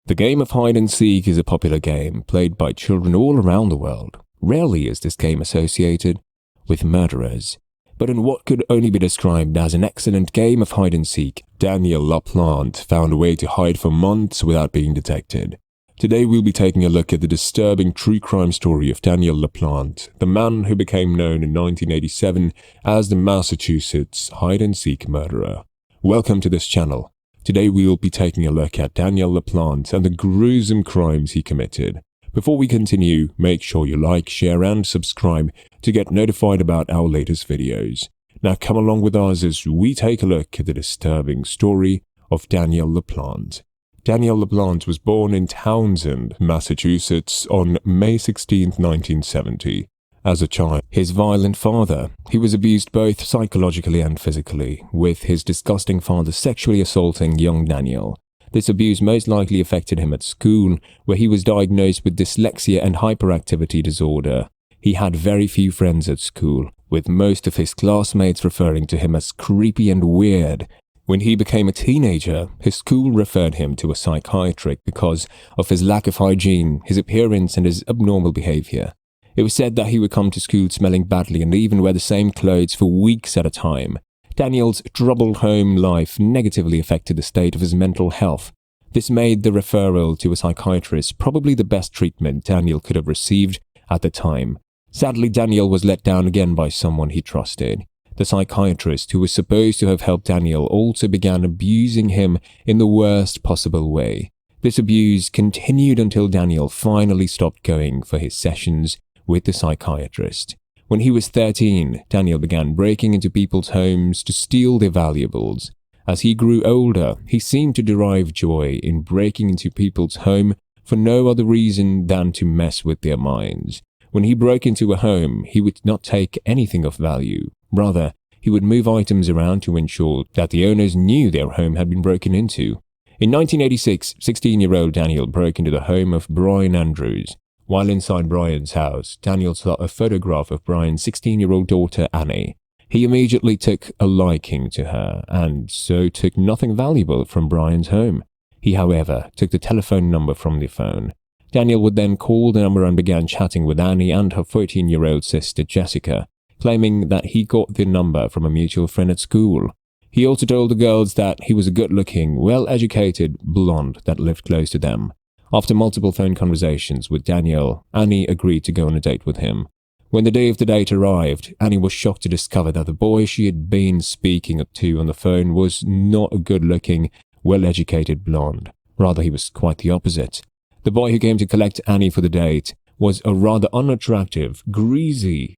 The game of hide and seek is a popular game played by children all around the world. Rarely is this game associated with murderers, but in what could only be described as an excellent game of hide and seek, Daniel LaPlante found a way to hide for months without being detected. Today we'll be taking a look at the disturbing true crime story of Daniel LaPlante, the man who became known in 1987 as the Massachusetts hide and seek murderer. Welcome to this channel. Today we will be taking a look at Daniel LaPlante and the gruesome crimes he committed. Before we continue, make sure you like, share and subscribe to get notified about our latest videos. Now come along with us as we take a look at the disturbing story of Daniel LaPlante. Daniel LaPlante was born in Townsend, Massachusetts on May 16, 1970. As a child, his violent father, he was abused both psychologically and physically, with his disgusting father sexually assaulting young Daniel. This abuse most likely affected him at school, where he was diagnosed with dyslexia and hyperactivity disorder. He had very few friends at school, with most of his classmates referring to him as creepy and weird. When he became a teenager, his school referred him to a psychiatrist because of his lack of hygiene, his appearance and his abnormal behavior. It was said that he would come to school smelling badly and even wear the same clothes for weeks at a time. Daniel's troubled home life negatively affected the state of his mental health. This made the referral to a psychiatrist probably the best treatment Daniel could have received at the time. Sadly, Daniel was let down again by someone he trusted. The psychiatrist, who was supposed to have helped Daniel, also began abusing him in the worst possible way. This abuse continued until Daniel finally stopped going for his sessions with the psychiatrist. When he was 13, Daniel began breaking into people's homes to steal their valuables. As he grew older, he seemed to derive joy in breaking into people's home for no other reason than to mess with their minds. When he broke into a home, he would not take anything of value. Rather, he would move items around to ensure that the owners knew their home had been broken into. In 1986, 16-year-old Daniel broke into the home of Brian Andrews. While inside Brian's house, Daniel saw a photograph of Brian's 16-year-old daughter, Annie. He immediately took a liking to her, and so took nothing valuable from Brian's home. He, however, took the telephone number from the phone. Daniel would then call the number and began chatting with Annie and her 14-year-old sister, Jessica, claiming that he got the number from a mutual friend at school. He also told the girls that he was a good-looking, well-educated blonde that lived close to them. After multiple phone conversations with Daniel, Annie agreed to go on a date with him. When the day of the date arrived, Annie was shocked to discover that the boy she had been speaking to on the phone was not a good-looking, well-educated blonde. Rather, he was quite the opposite. The boy who came to collect Annie for the date was a rather unattractive, greasy,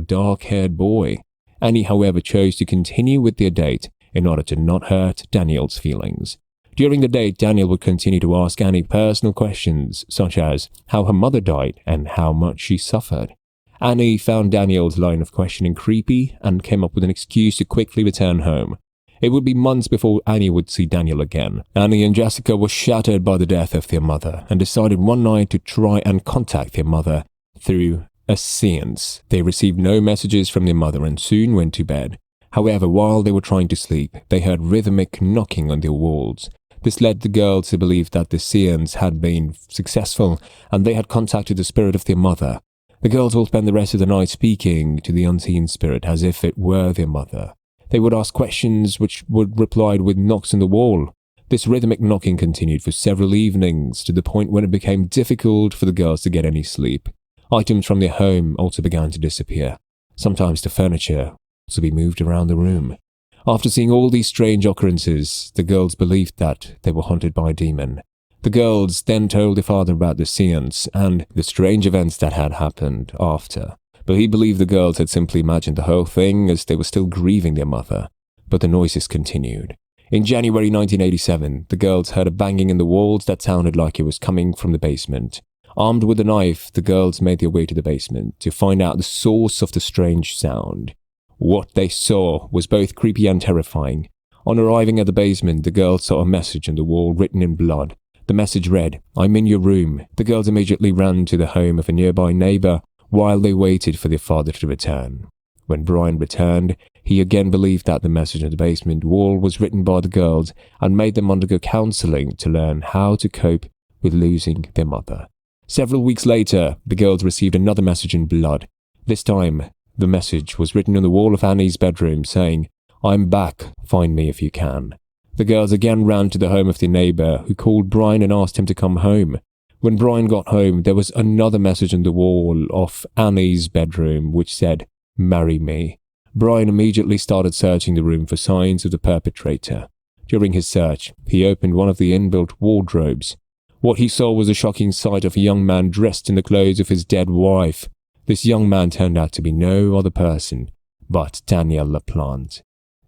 dark-haired boy. Annie, however, chose to continue with their date in order to not hurt Daniel's feelings. During the date, Daniel would continue to ask Annie personal questions, such as how her mother died and how much she suffered. Annie found Daniel's line of questioning creepy and came up with an excuse to quickly return home. It would be months before Annie would see Daniel again. Annie and Jessica were shattered by the death of their mother and decided one night to try and contact their mother through a seance. They received no messages from their mother and soon went to bed. However, while they were trying to sleep, they heard rhythmic knocking on their walls. This led the girls to believe that the seance had been successful and they had contacted the spirit of their mother. The girls will spend the rest of the night speaking to the unseen spirit as if it were their mother. They would ask questions which would reply with knocks on the wall. This rhythmic knocking continued for several evenings to the point when it became difficult for the girls to get any sleep. Items from their home also began to disappear. Sometimes the furniture also be moved around the room. After seeing all these strange occurrences, the girls believed that they were haunted by a demon. The girls then told their father about the seance and the strange events that had happened after, but he believed the girls had simply imagined the whole thing as they were still grieving their mother. But the noises continued. In January 1987, the girls heard a banging in the walls that sounded like it was coming from the basement. Armed with a knife, the girls made their way to the basement to find out the source of the strange sound. What they saw was both creepy and terrifying. On arriving at the basement, the girls saw a message on the wall written in blood. The message read, "I'm in your room." The girls immediately ran to the home of a nearby neighbor while they waited for their father to return. When Brian returned, He again believed that the message on the basement wall was written by the girls and made them undergo counseling to learn how to cope with losing their mother. Several weeks later, the girls received another message in blood. This time, the message was written on the wall of Annie's bedroom saying, "I'm back, find me if you can." The girls again ran to the home of their neighbor, who called Brian and asked him to come home. When Brian got home, there was another message on the wall of Annie's bedroom which said, "Marry me." Brian immediately started searching the room for signs of the perpetrator. During his search, he opened one of the inbuilt wardrobes. What he saw was a shocking sight of a young man dressed in the clothes of his dead wife. This young man turned out to be no other person but Daniel LaPlante.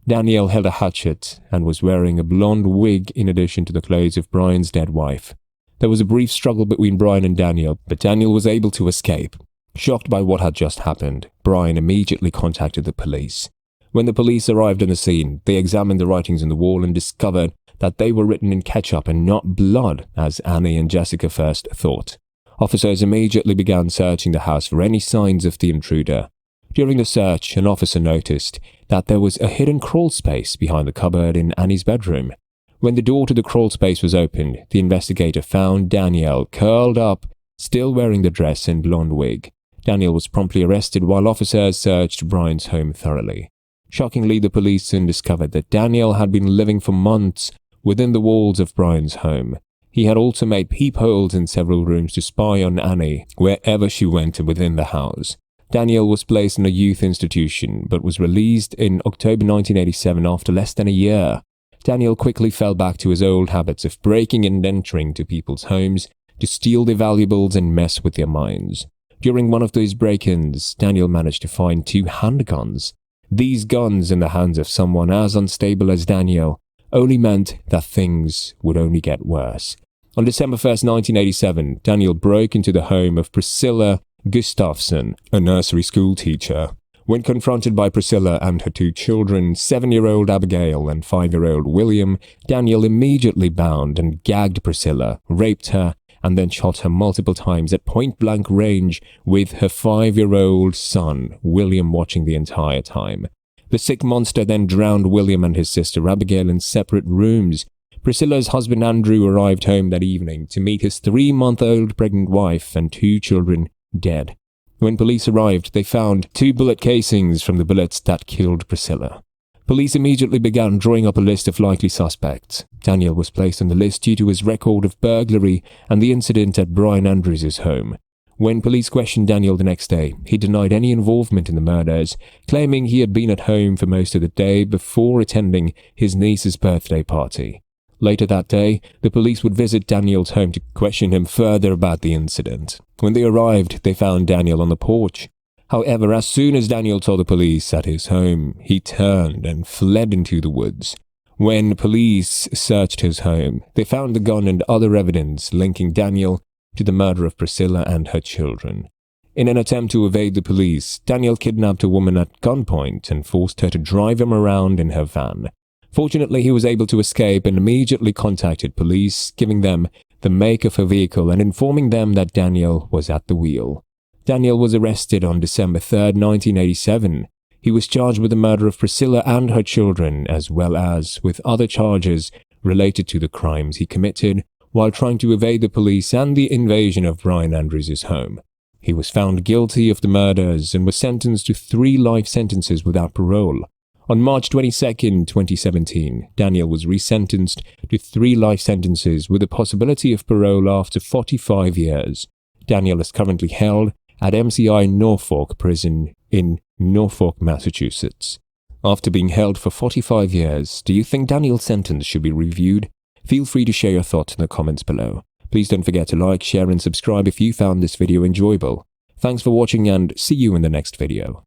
Daniel held a hatchet and was wearing a blonde wig in addition to the clothes of Brian's dead wife. There was a brief struggle between Brian and Daniel, but Daniel was able to escape. Shocked by what had just happened, Brian immediately contacted the police. When the police arrived on the scene, they examined the writings on the wall and discovered that they were written in ketchup and not blood, as Annie and Jessica first thought. Officers immediately began searching the house for any signs of the intruder. During the search, an officer noticed that there was a hidden crawl space behind the cupboard in Annie's bedroom. When the door to the crawl space was opened, the investigator found Daniel curled up, still wearing the dress and blonde wig. Daniel was promptly arrested while officers searched Brian's home thoroughly. Shockingly, the police soon discovered that Daniel had been living for months within the walls of Brian's home. He had also made peepholes in several rooms to spy on Annie wherever she went within the house. Daniel was placed in a youth institution but was released in October 1987 after less than a year. Daniel quickly fell back to his old habits of breaking and entering to people's homes to steal their valuables and mess with their minds. During one of those break-ins, Daniel managed to find 2 handguns. These guns in the hands of someone as unstable as Daniel only meant that things would only get worse. On December 1st, 1987, Daniel broke into the home of Priscilla Gustafsson, a nursery school teacher. When confronted by Priscilla and her 2 children, 7-year-old Abigail and 5-year-old William, Daniel immediately bound and gagged Priscilla, raped her, and then shot her multiple times at point-blank range, with her 5-year-old son, William, watching the entire time. The sick monster then drowned William and his sister Abigail in separate rooms. Priscilla's husband Andrew arrived home that evening to meet his 3-month-old pregnant wife and 2 children dead. When police arrived, they found 2 bullet casings from the bullets that killed Priscilla. Police immediately began drawing up a list of likely suspects. Daniel was placed on the list due to his record of burglary and the incident at Brian Andrews' home. When police questioned Daniel the next day, he denied any involvement in the murders, claiming he had been at home for most of the day before attending his niece's birthday party. Later that day, the police would visit Daniel's home to question him further about the incident. When they arrived, they found Daniel on the porch. However, as soon as Daniel told the police at his home, he turned and fled into the woods. When police searched his home, they found the gun and other evidence linking Daniel to the murder of Priscilla and her children. In an attempt to evade the police, Daniel kidnapped a woman at gunpoint and forced her to drive him around in her van. Fortunately, he was able to escape and immediately contacted police, giving them the make of her vehicle and informing them that Daniel was at the wheel. Daniel was arrested on December 3rd, 1987. He was charged with the murder of Priscilla and her children, as well as with other charges related to the crimes he committed while trying to evade the police and the invasion of Brian Andrews' home. He was found guilty of the murders and was sentenced to 3 life sentences without parole. On March 22, 2017, Daniel was resentenced to 3 life sentences with the possibility of parole after 45 years. Daniel is currently held at MCI Norfolk Prison in Norfolk, Massachusetts. After being held for 45 years, do you think Daniel's sentence should be reviewed? Feel free to share your thoughts in the comments below. Please don't forget to like, share and subscribe if you found this video enjoyable. Thanks for watching and see you in the next video.